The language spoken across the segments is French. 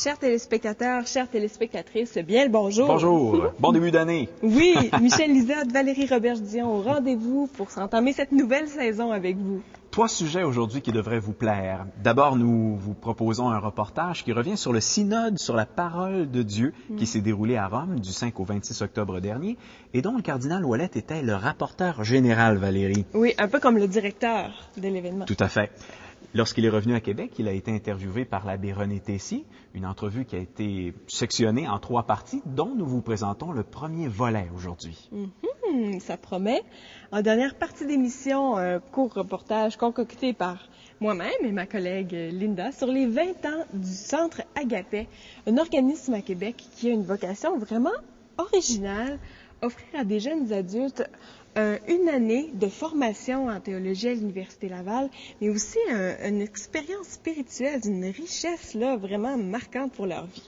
Chers téléspectateurs, chères téléspectatrices, bien le bonjour. Bonjour, bon début d'année. Oui, Michel Lizotte, Valérie Robert-Dion au rendez-vous pour s'entamer cette nouvelle saison avec vous. 3 sujets aujourd'hui qui devraient vous plaire. D'abord, nous vous proposons un reportage qui revient sur le synode sur la parole de Dieu qui s'est déroulé à Rome du 5 au 26 octobre dernier et dont le cardinal Ouellette était le rapporteur général, Valérie. Oui, un peu comme le directeur de l'événement. Tout à fait. Lorsqu'il est revenu à Québec, il a été interviewé par l'abbé René Tessier, une entrevue qui a été sectionnée en 3 parties, dont nous vous présentons le premier volet aujourd'hui. Ça promet. En dernière partie d'émission, un court reportage concocté par moi-même et ma collègue Linda sur les 20 ans du Centre Agapet, un organisme à Québec qui a une vocation vraiment originale, offrir à des jeunes adultes une année de formation en théologie à l'Université Laval, mais aussi une expérience spirituelle d'une richesse là, vraiment marquante pour leur vie.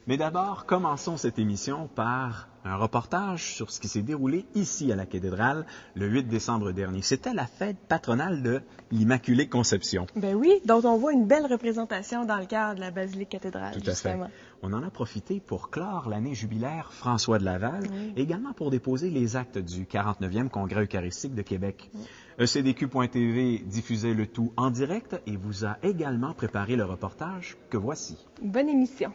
Mais d'abord, commençons cette émission par un reportage sur ce qui s'est déroulé ici à la cathédrale le 8 décembre dernier. C'était la fête patronale de l'Immaculée Conception. Ben oui, dont on voit une belle représentation dans le cadre de la basilique cathédrale, Tout à justement. fait. On en a profité pour clore l'année jubilaire François de Laval, et également pour déposer les actes du 49e Congrès eucharistique de Québec. ECDQ.tv diffusait le tout en direct et vous a également préparé le reportage que voici. Bonne émission.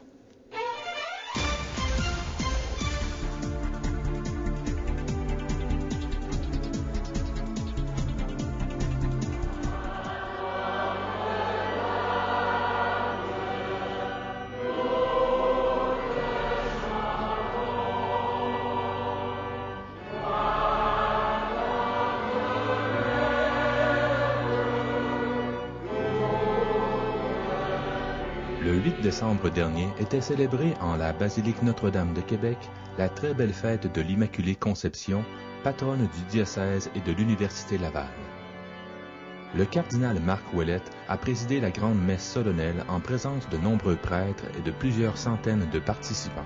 Le 8 décembre dernier était célébrée en la basilique Notre-Dame de Québec la très belle fête de l'Immaculée Conception, patronne du diocèse et de l'Université Laval. Le cardinal Marc Ouellette a présidé la grande messe solennelle en présence de nombreux prêtres et de plusieurs centaines de participants.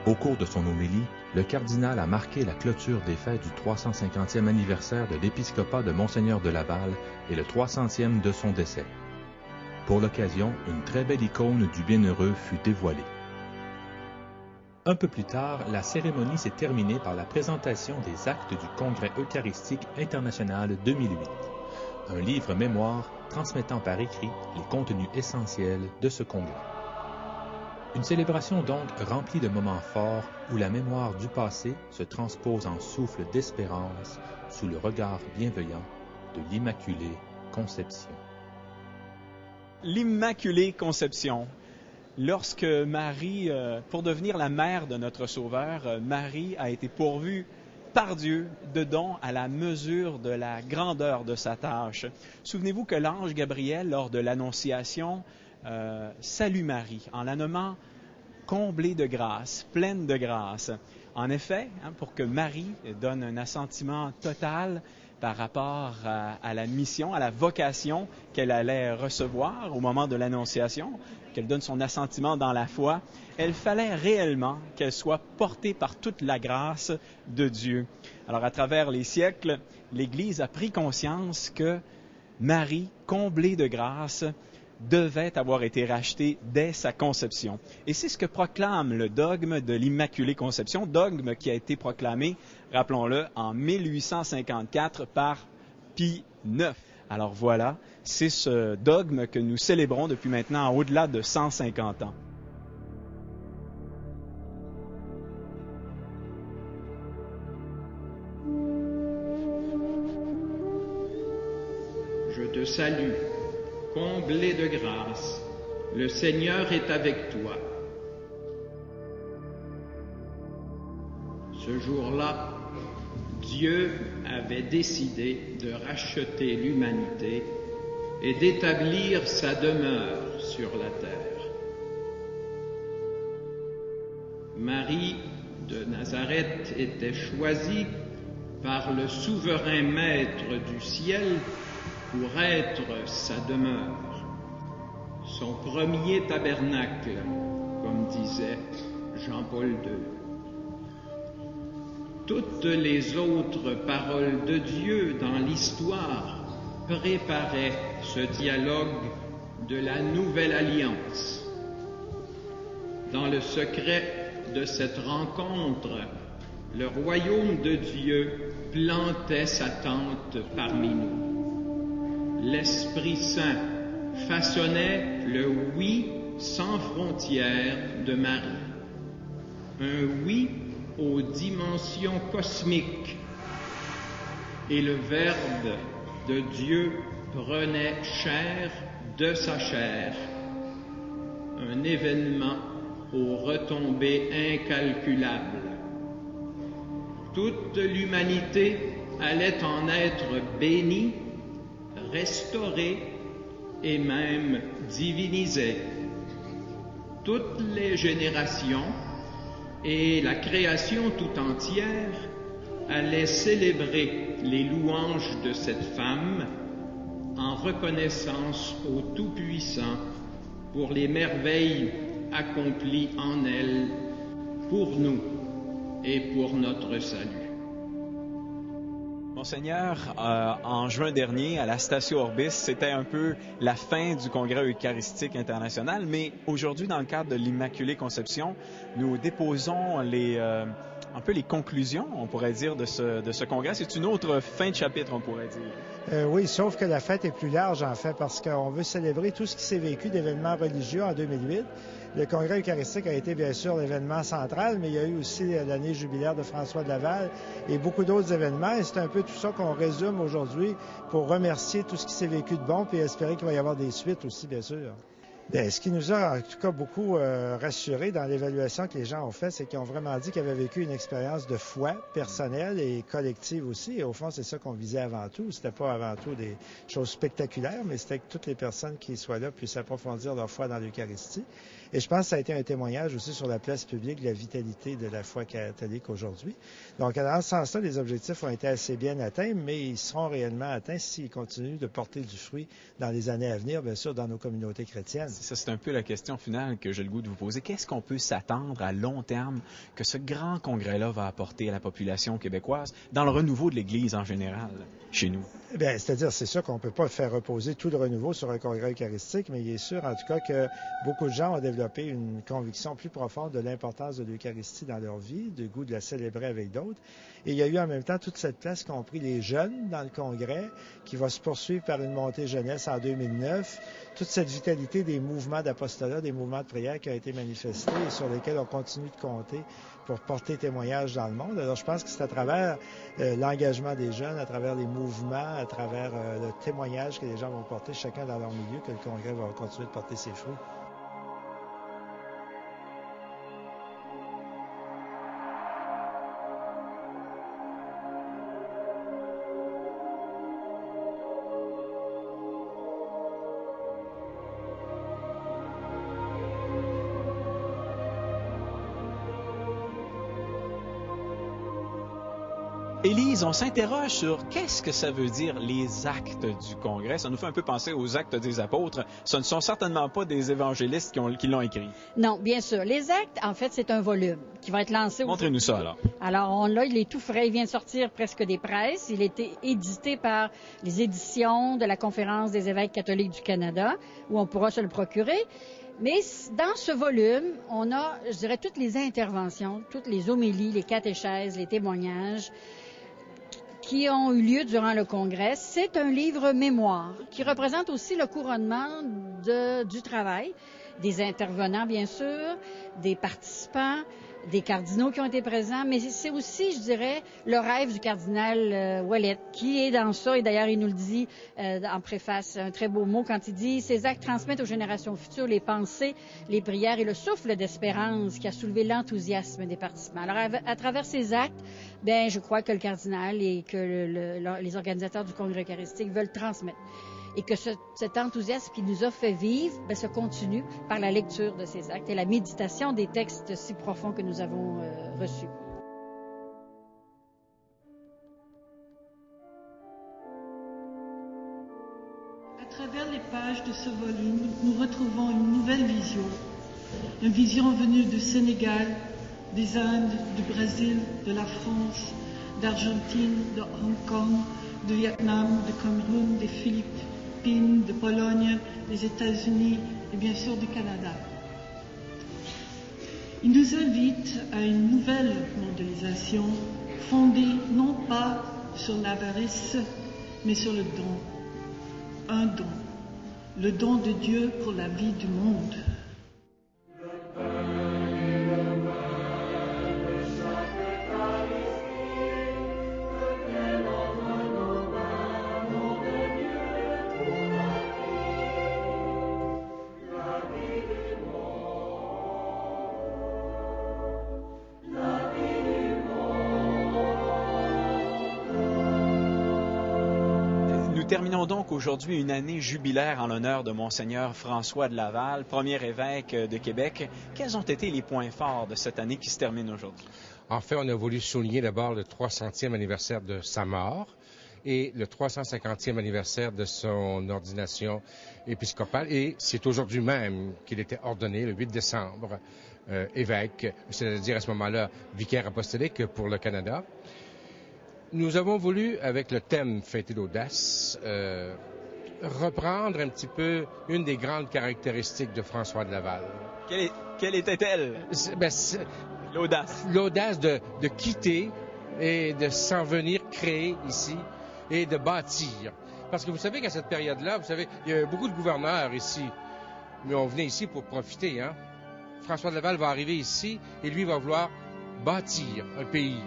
Au cours de son homélie, le cardinal a marqué la clôture des fêtes du 350e anniversaire de l'épiscopat de Monseigneur de Laval et le 300e de son décès. Pour l'occasion, une très belle icône du bienheureux fut dévoilée. Un peu plus tard, la cérémonie s'est terminée par la présentation des actes du Congrès eucharistique international 2008, un livre mémoire transmettant par écrit les contenus essentiels de ce congrès. Une célébration donc remplie de moments forts où la mémoire du passé se transpose en souffle d'espérance sous le regard bienveillant de l'Immaculée Conception. L'Immaculée Conception. Lorsque Marie, pour devenir la mère de notre Sauveur, Marie a été pourvue par Dieu de dons à la mesure de la grandeur de sa tâche. Souvenez-vous que l'ange Gabriel, lors de l'Annonciation, salue Marie en la nommant comblée de grâce, pleine de grâce. En effet, pour que Marie donne un assentiment total par rapport à la mission, à la vocation qu'elle allait recevoir au moment de l'Annonciation, qu'elle donne son assentiment dans la foi, il fallait réellement qu'elle soit portée par toute la grâce de Dieu. Alors, à travers les siècles, l'Église a pris conscience que Marie, comblée de grâce, devait avoir été rachetée dès sa conception. Et c'est ce que proclame le dogme de l'Immaculée Conception, dogme qui a été proclamé, rappelons-le, en 1854 par Pie IX. Alors voilà, c'est ce dogme que nous célébrons depuis maintenant au-delà de 150 ans. Je te salue, comblée de grâce, le Seigneur est avec toi. Ce jour-là, Dieu avait décidé de racheter l'humanité et d'établir sa demeure sur la terre. Marie de Nazareth était choisie par le souverain maître du ciel pour être sa demeure, son premier tabernacle, comme disait Jean-Paul II. Toutes les autres paroles de Dieu dans l'histoire préparaient ce dialogue de la nouvelle alliance. Dans le secret de cette rencontre, le royaume de Dieu plantait sa tente parmi nous. L'Esprit Saint façonnait le oui sans frontières de Marie. Un oui aux dimensions cosmiques. Et le Verbe de Dieu prenait chair de sa chair. Un événement aux retombées incalculables. Toute l'humanité allait en être bénie, restaurée et même divinisée. Toutes les générations et la création tout entière allaient célébrer les louanges de cette femme en reconnaissance au Tout-Puissant pour les merveilles accomplies en elle pour nous et pour notre salut. Monseigneur, en juin dernier, à la Statio Orbis, c'était un peu la fin du Congrès eucharistique international, mais aujourd'hui, dans le cadre de l'Immaculée Conception, nous déposons un peu les conclusions, on pourrait dire, de ce congrès. C'est une autre fin de chapitre, on pourrait dire. Oui, sauf que la fête est plus large, en fait, parce qu'on veut célébrer tout ce qui s'est vécu d'événements religieux en 2008. Le Congrès eucharistique a été, bien sûr, l'événement central, mais il y a eu aussi l'année jubilaire de François de Laval et beaucoup d'autres événements. Et c'est un peu tout ça qu'on résume aujourd'hui pour remercier tout ce qui s'est vécu de bon, puis espérer qu'il va y avoir des suites aussi, bien sûr. Bien, ce qui nous a en tout cas beaucoup rassurés dans l'évaluation que les gens ont faite, c'est qu'ils ont vraiment dit qu'ils avaient vécu une expérience de foi personnelle et collective aussi. Et au fond, c'est ça qu'on visait avant tout. C'était pas avant tout des choses spectaculaires, mais c'était que toutes les personnes qui soient là puissent approfondir leur foi dans l'Eucharistie. Et je pense que ça a été un témoignage aussi sur la place publique de la vitalité de la foi catholique aujourd'hui. Donc, dans ce sens-là, les objectifs ont été assez bien atteints, mais ils seront réellement atteints s'ils continuent de porter du fruit dans les années à venir, bien sûr, dans nos communautés chrétiennes. Ça, c'est un peu la question finale que j'ai le goût de vous poser. Qu'est-ce qu'on peut s'attendre à long terme que ce grand congrès-là va apporter à la population québécoise dans le renouveau de l'Église en général, chez nous? Bien, c'est-à-dire, c'est sûr qu'on ne peut pas faire reposer tout le renouveau sur un congrès eucharistique, mais il est sûr, en tout cas, que beaucoup de gens ont développé une conviction plus profonde de l'importance de l'Eucharistie dans leur vie, du goût de la célébrer avec d'autres. Et il y a eu en même temps toute cette place qu'ont pris les jeunes dans le congrès, qui va se poursuivre par une montée jeunesse en 2009. Toute cette vitalité des mouvements d'apostolat, des mouvements de prière qui ont été manifestés et sur lesquels on continue de compter pour porter témoignage dans le monde. Alors, je pense que c'est à travers l'engagement des jeunes, à travers les mouvements, à travers le témoignage que les gens vont porter chacun dans leur milieu que le congrès va continuer de porter ses fruits. Élise, on s'interroge sur qu'est-ce que ça veut dire les actes du Congrès. Ça nous fait un peu penser aux actes des apôtres. Ce ne sont certainement pas des évangélistes qui l'ont écrit. Non, bien sûr. Les actes, en fait, c'est un volume qui va être lancé. Montrez-nous ça, alors. Alors, là, il est tout frais. Il vient de sortir presque des presses. Il a été édité par les éditions de la Conférence des évêques catholiques du Canada, où on pourra se le procurer. Mais dans ce volume, on a, je dirais, toutes les interventions, toutes les homélies, les catéchèses, les témoignages qui ont eu lieu durant le Congrès. C'est un livre mémoire qui représente aussi le couronnement du travail, des intervenants, bien sûr, des participants, des cardinaux qui ont été présents, mais c'est aussi, je dirais, le rêve du cardinal Ouellet, qui est dans ça, et d'ailleurs, il nous le dit en préface, un très beau mot, quand il dit « Ces actes transmettent aux générations futures les pensées, les prières et le souffle d'espérance qui a soulevé l'enthousiasme des participants. » Alors, à travers ces actes, bien, je crois que le cardinal et que les organisateurs du Congrès eucharistique veulent transmettre. Et que cet enthousiasme qui nous a fait vivre se continue par la lecture de ces actes et la méditation des textes si profonds que nous avons reçus. À travers les pages de ce volume, nous retrouvons une nouvelle vision. Une vision venue du Sénégal, des Indes, du Brésil, de la France, d'Argentine, de Hong Kong, du Vietnam, du Cameroun, des Philippines, Philippines, de Pologne, des États-Unis et bien sûr du Canada. Il nous invite à une nouvelle mondialisation fondée non pas sur l'avarice, mais sur le don. Un don. Le don de Dieu pour la vie du monde. Nous terminons donc aujourd'hui une année jubilaire en l'honneur de Monseigneur François de Laval, premier évêque de Québec. Quels ont été les points forts de cette année qui se termine aujourd'hui? En fait, on a voulu souligner d'abord le 300e anniversaire de sa mort et le 350e anniversaire de son ordination épiscopale. Et c'est aujourd'hui même qu'il était ordonné, le 8 décembre, évêque, c'est-à-dire à ce moment-là vicaire apostolique pour le Canada. Nous avons voulu, avec le thème Fêter l'audace, reprendre un petit peu une des grandes caractéristiques de François de Laval. Quelle était-elle? L'audace. L'audace de quitter et de s'en venir créer ici et de bâtir. Parce que vous savez qu'à cette période-là, vous savez, il y a beaucoup de gouverneurs ici, mais on venait ici pour profiter, hein. François de Laval va arriver ici et lui va vouloir bâtir un pays.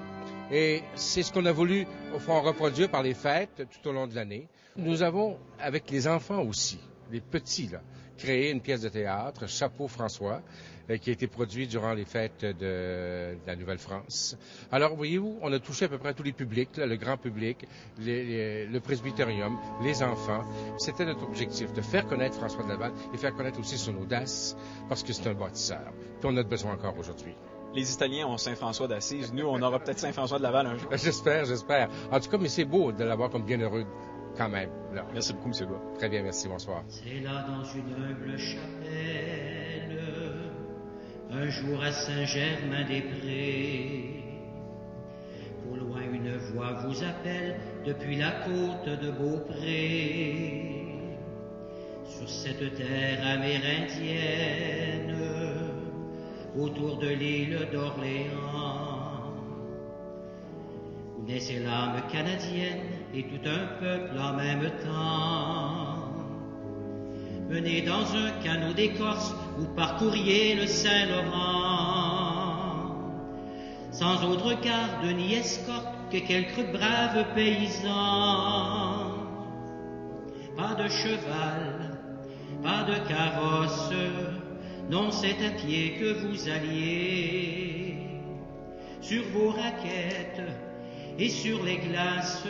Et c'est ce qu'on a voulu, au fond, reproduire par les fêtes tout au long de l'année. Nous avons, avec les enfants aussi, les petits, là, créé une pièce de théâtre, Chapeau François, qui a été produite durant les fêtes de la Nouvelle-France. Alors, voyez-vous, on a touché à peu près tous les publics, là, le grand public, le presbyterium, les enfants. C'était notre objectif, de faire connaître François de Laval et faire connaître aussi son audace, parce que c'est un bâtisseur. Puis on a besoin encore aujourd'hui. Les Italiens ont Saint-François d'Assise. Nous, on aura peut-être Saint-François de Laval un jour. J'espère. En tout cas, mais c'est beau de l'avoir comme bienheureux quand même. Là. Merci beaucoup, M. Bois. Très bien, merci. Bonsoir. C'est là dans une humble chapelle, un jour à Saint-Germain-des-Prés. Au loin, une voix vous appelle depuis la côte de Beaupré. Sur cette terre amérindienne, autour de l'île d'Orléans, où naissait l'âme canadienne et tout un peuple en même temps. Menez dans un canot d'écorce, vous parcouriez le Saint-Laurent, sans autre garde ni escorte que quelques braves paysans. Pas de cheval, pas de carrosse, non, c'est à pied que vous alliez, sur vos raquettes et sur les glaces,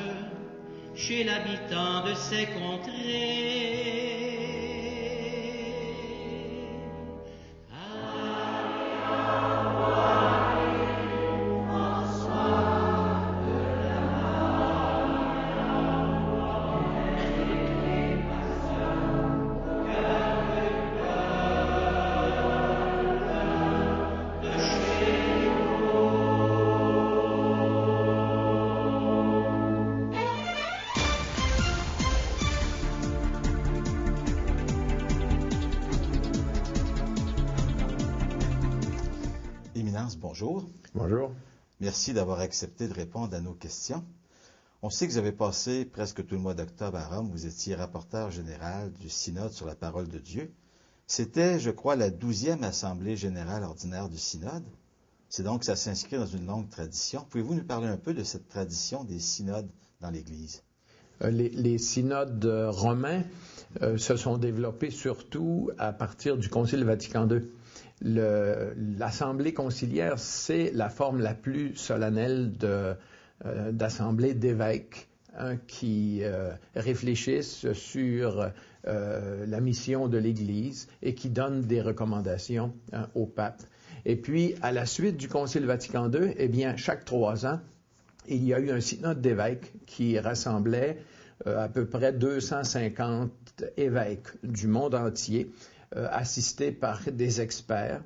chez l'habitant de ces contrées. Bonjour. Bonjour. Merci d'avoir accepté de répondre à nos questions. On sait que vous avez passé presque tout le mois d'octobre à Rome. Vous étiez rapporteur général du Synode sur la parole de Dieu. C'était, je crois, la 12e Assemblée générale ordinaire du Synode. C'est donc que ça s'inscrit dans une longue tradition. Pouvez-vous nous parler un peu de cette tradition des synodes dans l'Église? Les synodes romains se sont développés surtout à partir du Concile Vatican II. L'assemblée conciliaire, c'est la forme la plus solennelle d'assemblée d'évêques qui réfléchissent sur la mission de l'Église et qui donnent des recommandations au pape. Et puis, à la suite du Concile Vatican II, eh bien, chaque 3 ans, il y a eu un synode d'évêques qui rassemblait à peu près 250 évêques du monde entier, assistés par des experts,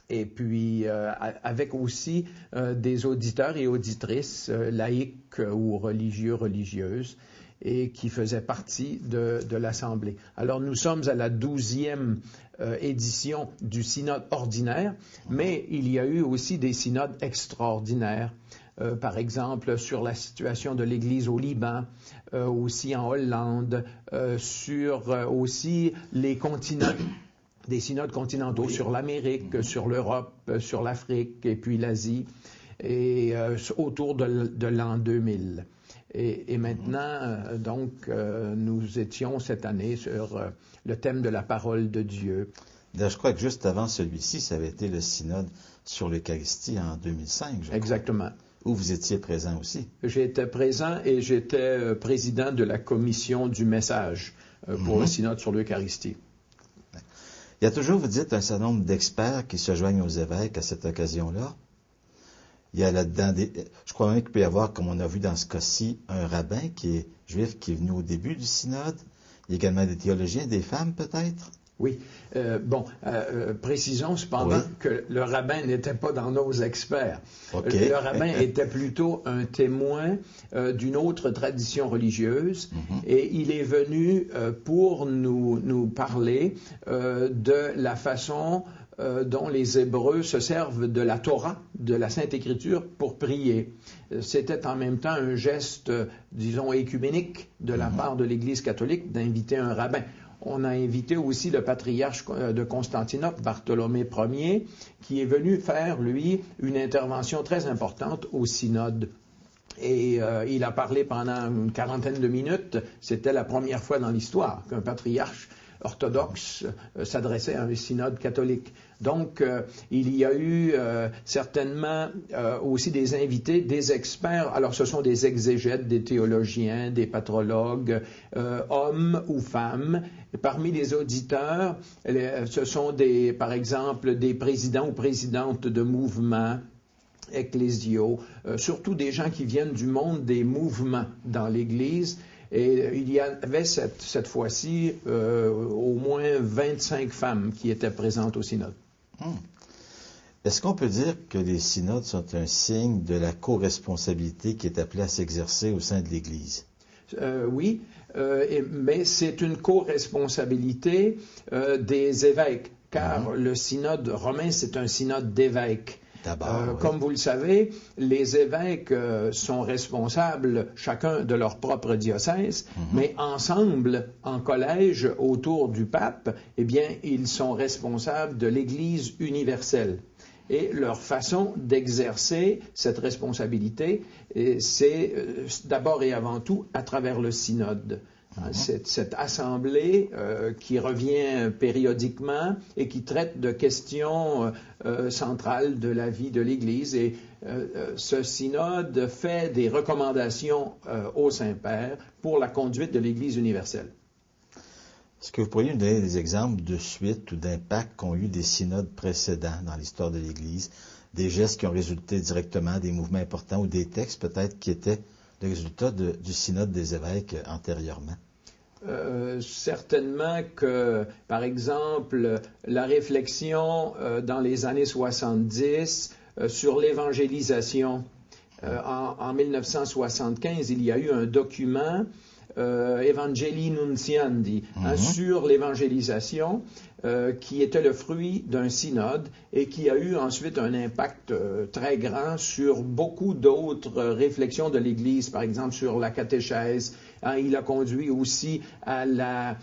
et puis avec aussi des auditeurs et auditrices laïcs ou religieux, religieuses. et qui faisait partie de l'Assemblée. Alors nous sommes à la 12e édition du synode ordinaire, mais il y a eu aussi des synodes extraordinaires. Par exemple, sur la situation de l'Église au Liban, aussi en Hollande, sur aussi les continents, des synodes continentaux sur l'Amérique, sur l'Europe, sur l'Afrique et puis l'Asie, et autour de l'an 2000. Et maintenant, nous étions cette année sur le thème de la parole de Dieu. Je crois que juste avant celui-ci, ça avait été le synode sur l'Eucharistie en 2005. Exactement. Où vous étiez présent aussi. J'étais présent et j'étais président de la commission du message pour le synode sur l'Eucharistie. Il y a toujours, vous dites, un certain nombre d'experts qui se joignent aux évêques à cette occasion-là. Il y a là-dedans je crois même qu'il peut y avoir, comme on a vu dans ce cas-ci, un rabbin qui est juif qui est venu au début du synode. Il y a également des théologiens, des femmes peut-être. Oui. Précisons cependant que le rabbin n'était pas dans nos experts. Okay. Le rabbin était plutôt un témoin d'une autre tradition religieuse et il est venu pour nous parler de la façon dont les Hébreux se servent de la Torah, de la Sainte Écriture, pour prier. C'était en même temps un geste, disons, écuménique de la part de l'Église catholique d'inviter un rabbin. On a invité aussi le patriarche de Constantinople, Bartholomée Ier, qui est venu faire, lui, une intervention très importante au synode. Et il a parlé pendant une quarantaine de minutes. C'était la première fois dans l'histoire qu'un patriarche orthodoxe s'adressait à un synode catholique. Donc, il y a eu certainement aussi des invités, des experts. Alors, ce sont des exégètes, des théologiens, des patrologues, hommes ou femmes. Et parmi les auditeurs, ce sont par exemple, des présidents ou présidentes de mouvements ecclésiaux, surtout des gens qui viennent du monde des mouvements dans l'Église. Et il y avait cette fois-ci au moins 25 femmes qui étaient présentes au synode. Est-ce qu'on peut dire que les synodes sont un signe de la co-responsabilité qui est appelée à s'exercer au sein de l'Église? Oui, mais c'est une co-responsabilité des évêques, car le synode romain, c'est un synode d'évêques. Comme vous le savez, les évêques sont responsables chacun de leur propre diocèse, mais ensemble, en collège, autour du pape, eh bien, ils sont responsables de l'Église universelle. Et leur façon d'exercer cette responsabilité, c'est d'abord et avant tout à travers le synode. Cette assemblée qui revient périodiquement et qui traite de questions centrales de la vie de l'Église. Et ce synode fait des recommandations au Saint-Père pour la conduite de l'Église universelle. Est-ce que vous pourriez nous donner des exemples de suite ou d'impact qu'ont eu des synodes précédents dans l'histoire de l'Église, des gestes qui ont résulté directement, des mouvements importants ou des textes peut-être qui étaient le résultat du synode des évêques antérieurement? Certainement que, par exemple, la réflexion dans les années 70 sur l'évangélisation. En 1975, il y a eu un document Evangelii Nuntiandi sur l'évangélisation qui était le fruit d'un synode et qui a eu ensuite un impact très grand sur beaucoup d'autres réflexions de l'Église, par exemple sur la catéchèse. Il a conduit aussi à la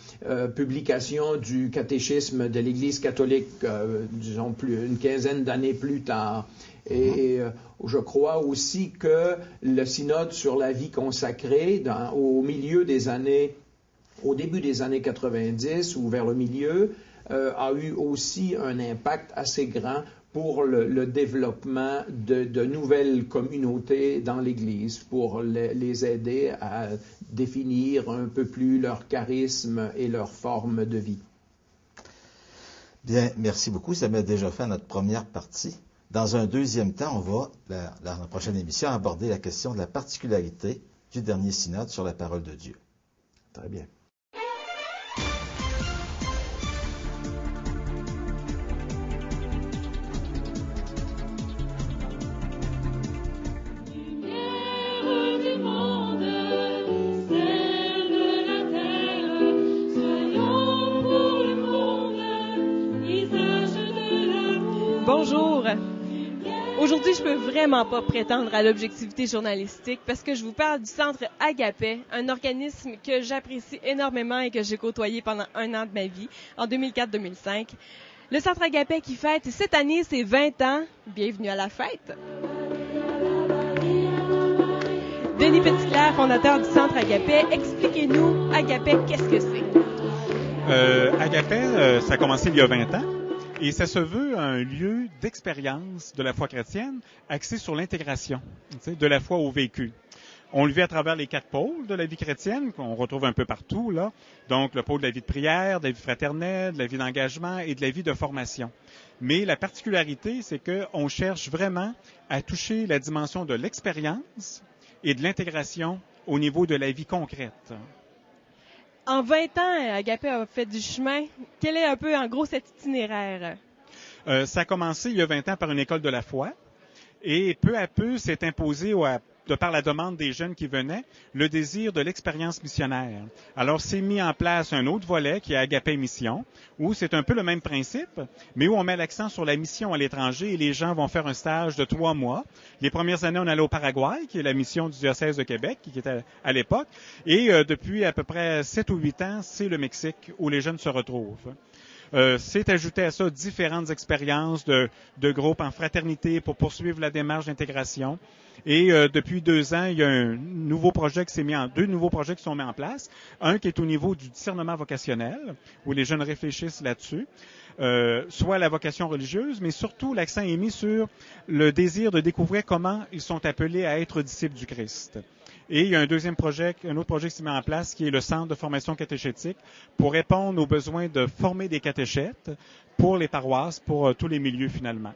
publication du catéchisme de l'Église catholique, disons une quinzaine d'années plus tard. Et je crois aussi que le synode sur la vie consacrée, au début des années 90 ou vers le milieu, a eu aussi un impact assez grand pour le développement de nouvelles communautés dans l'Église, pour les aider à définir un peu plus leur charisme et leur forme de vie. Bien, merci beaucoup. Ça m'a déjà fait notre première partie. Dans un deuxième temps, on va, dans la prochaine émission, aborder la question de la particularité du dernier synode sur la parole de Dieu. Très bien. Lumière du monde, c'est Bonjour. Aujourd'hui, je peux vraiment pas prétendre à l'objectivité journalistique parce que je vous parle du Centre Agapé, un organisme que j'apprécie énormément et que j'ai côtoyé pendant 1 an de ma vie, en 2004-2005. Le Centre Agapé qui fête cette année ses 20 ans. Bienvenue à la fête. Denis Petitclerc, fondateur du Centre Agapé, expliquez-nous, Agapé, qu'est-ce que c'est? Agapé, ça a commencé il y a 20 ans. Et ça se veut un lieu d'expérience de la foi chrétienne axé sur l'intégration de la foi au vécu. On le vit à travers les 4 pôles de la vie chrétienne qu'on retrouve un peu partout, là. Donc, le pôle de la vie de prière, de la vie fraternelle, de la vie d'engagement et de la vie de formation. Mais la particularité, c'est qu'on cherche vraiment à toucher la dimension de l'expérience et de l'intégration au niveau de la vie concrète. En 20 ans, Agapé a fait du chemin. Quel est un peu, en gros, cet itinéraire? Ça a commencé il y a 20 ans par une école de la foi et peu à peu s'est imposé, de par la demande des jeunes qui venaient, le désir de l'expérience missionnaire. Alors, c'est mis en place un autre volet qui est Agapé Mission, où c'est un peu le même principe, mais où on met l'accent sur la mission à l'étranger et les gens vont faire un stage de 3 mois. Les premières années, on allait au Paraguay, qui est la mission du diocèse de Québec, qui était à l'époque, et depuis à peu près 7 ou 8 ans, c'est le Mexique où les jeunes se retrouvent. C'est ajouté à ça différentes expériences de groupes en fraternité pour poursuivre la démarche d'intégration. Et depuis 2 ans, il y a deux nouveaux projets qui sont mis en place. Un qui est au niveau du discernement vocationnel, où les jeunes réfléchissent là-dessus, soit la vocation religieuse, mais surtout l'accent est mis sur le désir de découvrir comment ils sont appelés à être disciples du Christ. Et il y a un autre projet qui s'est mis en place, qui est le Centre de formation catéchétique, pour répondre aux besoins de former des catéchètes pour les paroisses, pour tous les milieux finalement.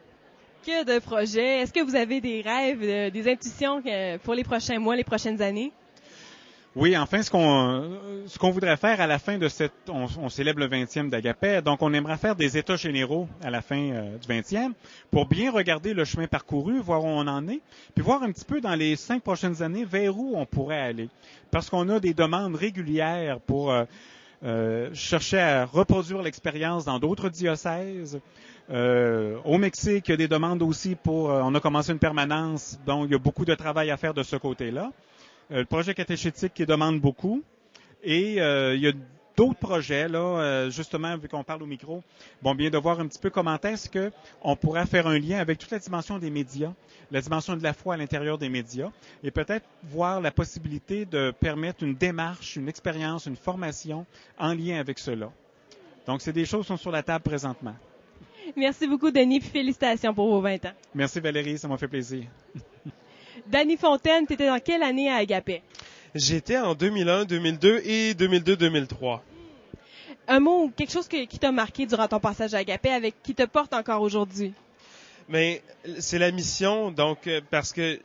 Que de projets! Est-ce que vous avez des rêves, des intuitions pour les prochains mois, les prochaines années? Oui, enfin, ce qu'on voudrait faire à la fin de on célèbre le 20e d'Agapé, donc on aimerait faire des états généraux à la fin du 20e pour bien regarder le chemin parcouru, voir où on en est, puis voir un petit peu dans les 5 prochaines années vers où on pourrait aller. Parce qu'on a des demandes régulières pour chercher à reproduire l'expérience dans d'autres diocèses. Au Mexique, il y a des demandes aussi on a commencé une permanence, donc il y a beaucoup de travail à faire de ce côté-là. Le projet catéchétique qui demande beaucoup. Et il y a d'autres projets, là, justement, vu qu'on parle au micro, bien de voir un petit peu comment est-ce qu'on pourrait faire un lien avec toute la dimension des médias, la dimension de la foi à l'intérieur des médias, et peut-être voir la possibilité de permettre une démarche, une expérience, une formation en lien avec cela. Donc, c'est des choses qui sont sur la table présentement. Merci beaucoup, Denis, puis félicitations pour vos 20 ans. Merci, Valérie, ça m'a fait plaisir. Danny Fontaine, tu étais dans quelle année à Agapé? J'étais en 2001, 2002 et 2002-2003. Un mot ou quelque chose qui t'a marqué durant ton passage à Agapé, qui te porte encore aujourd'hui? Mais c'est la mission, donc parce que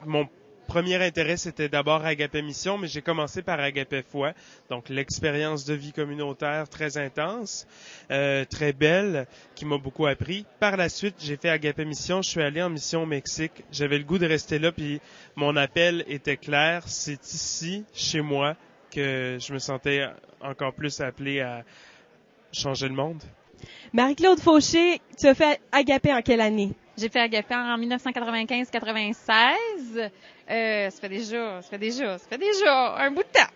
mon premier intérêt, c'était d'abord Agapé Mission, mais j'ai commencé par Agapé Foi, donc l'expérience de vie communautaire très intense, très belle, qui m'a beaucoup appris. Par la suite, j'ai fait Agapé Mission, je suis allé en mission au Mexique. J'avais le goût de rester là, puis mon appel était clair, c'est ici, chez moi, que je me sentais encore plus appelé à changer le monde. Marie-Claude Fauché, tu as fait Agapé en quelle année? J'ai fait Agapé en 1995-96. Ça fait déjà un bout de temps.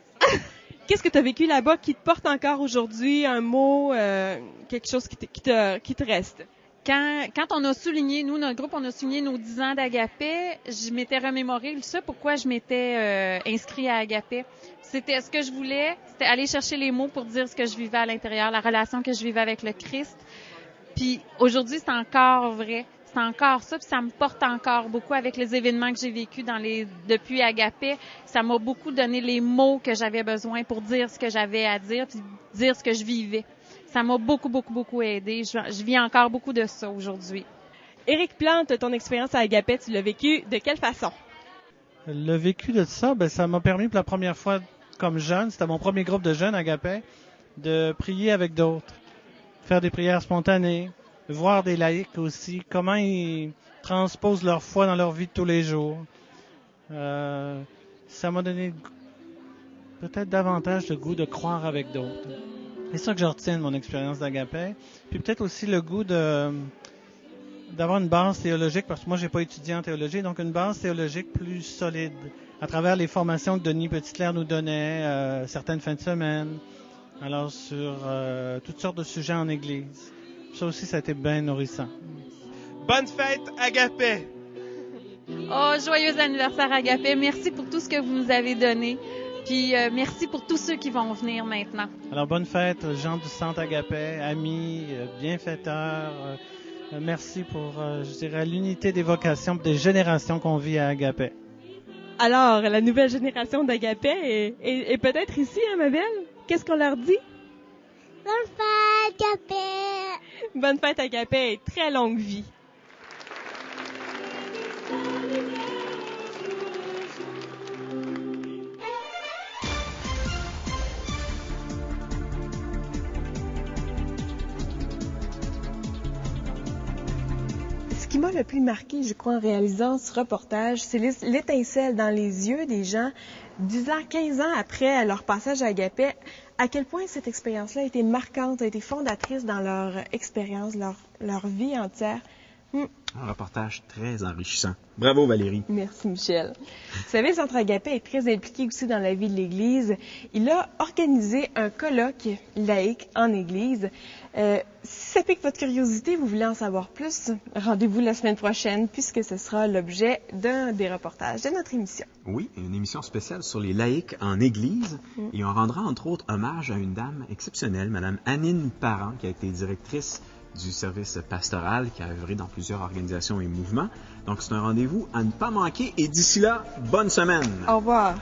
Qu'est-ce que tu as vécu là-bas qui te porte encore aujourd'hui? Un mot, quelque chose qui te reste? Quand on a souligné, nous, notre groupe, on a souligné nos 10 ans d'Agapé, je m'étais remémoré pourquoi je m'étais inscrit à Agapé. C'était ce que je voulais, c'était aller chercher les mots pour dire ce que je vivais à l'intérieur, la relation que je vivais avec le Christ. Puis aujourd'hui, c'est encore vrai. C'est encore ça, puis ça me porte encore beaucoup avec les événements que j'ai vécus depuis Agapé. Ça m'a beaucoup donné les mots que j'avais besoin pour dire ce que j'avais à dire, puis dire ce que je vivais. Ça m'a beaucoup, beaucoup, beaucoup aidé. Je vis encore beaucoup de ça aujourd'hui. Éric Plante, ton expérience à Agapé, tu l'as vécu de quelle façon? Le vécu de ça, ça m'a permis pour la première fois comme jeune, c'était mon premier groupe de jeunes à Agapé, de prier avec d'autres, faire des prières spontanées, voir des laïcs aussi, comment ils transposent leur foi dans leur vie de tous les jours. Ça m'a donné peut-être davantage de goût de croire avec d'autres. C'est ça que je retiens de mon expérience d'Agapé. Puis peut-être aussi le goût de d'avoir une base théologique, parce que moi, j'ai pas étudié en théologie, donc une base théologique plus solide, à travers les formations que Denis Petitclerc nous donnait, certaines fins de semaine, alors sur toutes sortes de sujets en Église. Ça aussi, ça a été bien nourrissant. Bonne fête, Agapé! Oh, joyeux anniversaire, Agapé. Merci pour tout ce que vous nous avez donné. Puis merci pour tous ceux qui vont venir maintenant. Alors, bonne fête aux gens du Centre Agapé, amis, bienfaiteurs. Merci pour, je dirais, l'unité des vocations des générations qu'on vit à Agapé. Alors, la nouvelle génération d'Agapé est peut-être ici, hein, ma belle? Qu'est-ce qu'on leur dit? Bonne fête, Agapé! Bonne fête, Agapé, et très longue vie. Ce qui m'a le plus marqué, je crois, en réalisant ce reportage, c'est l'étincelle dans les yeux des gens 10 ans, 15 ans après leur passage à Agapé, à quel point cette expérience-là a été marquante, a été fondatrice dans leur expérience, leur vie entière. Un reportage très enrichissant. Bravo, Valérie. Merci, Michel. Vous savez, le Centre Agapé est très impliqué aussi dans la vie de l'Église. Il a organisé un colloque laïque en Église. Si ça pique votre curiosité, vous voulez en savoir plus, rendez-vous la semaine prochaine, puisque ce sera l'objet d'un des reportages de notre émission. Oui, une émission spéciale sur les laïcs en Église. Et on rendra entre autres hommage à une dame exceptionnelle, Mme Annine Parent, qui a été directrice du service pastoral, qui a œuvré dans plusieurs organisations et mouvements. Donc, c'est un rendez-vous à ne pas manquer. Et d'ici là, bonne semaine! Au revoir!